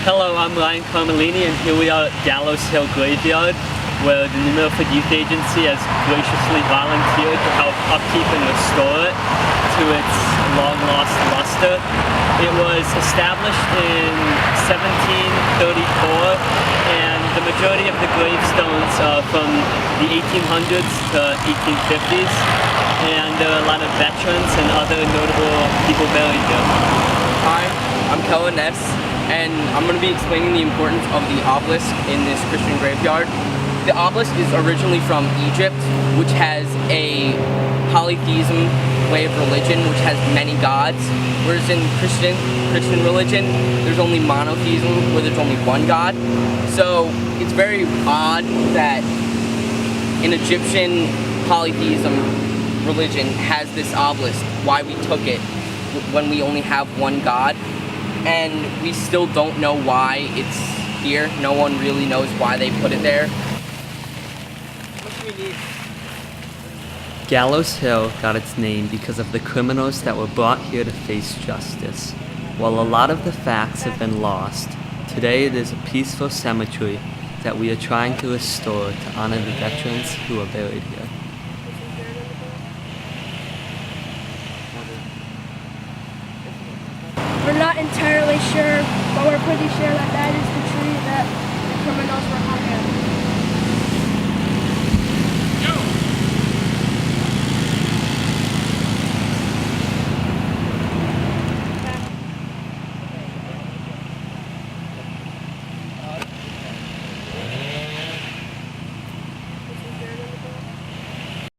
Hello, I'm Ryan Carmelini, and here we are at Gallows Hill Graveyard, where the New Milford Youth Agency has graciously volunteered to help upkeep and restore it to its long-lost luster. It was established in 1734, and the majority of the gravestones are from the 1800s to 1850s, and there are a lot of veterans and other notable people buried here. Hi, I'm Kellen Ness, and I'm going to be explaining the importance of the obelisk in this Christian graveyard. The obelisk is originally from Egypt, which has a polytheism way of religion, which has many gods, whereas in Christian religion, there's only monotheism, where there's only one god. So it's very odd that an Egyptian polytheism religion has this obelisk, why we took it when we only have one god, and we still don't know why it's here. No one really knows why they put it there. Gallows Hill got its name because of the criminals that were brought here to face justice. While a lot of the facts have been lost, today it is a peaceful cemetery that we are trying to restore to honor the veterans who are buried here. We're not entirely sure, but we're pretty sure that that is the tree that the criminals were hung in.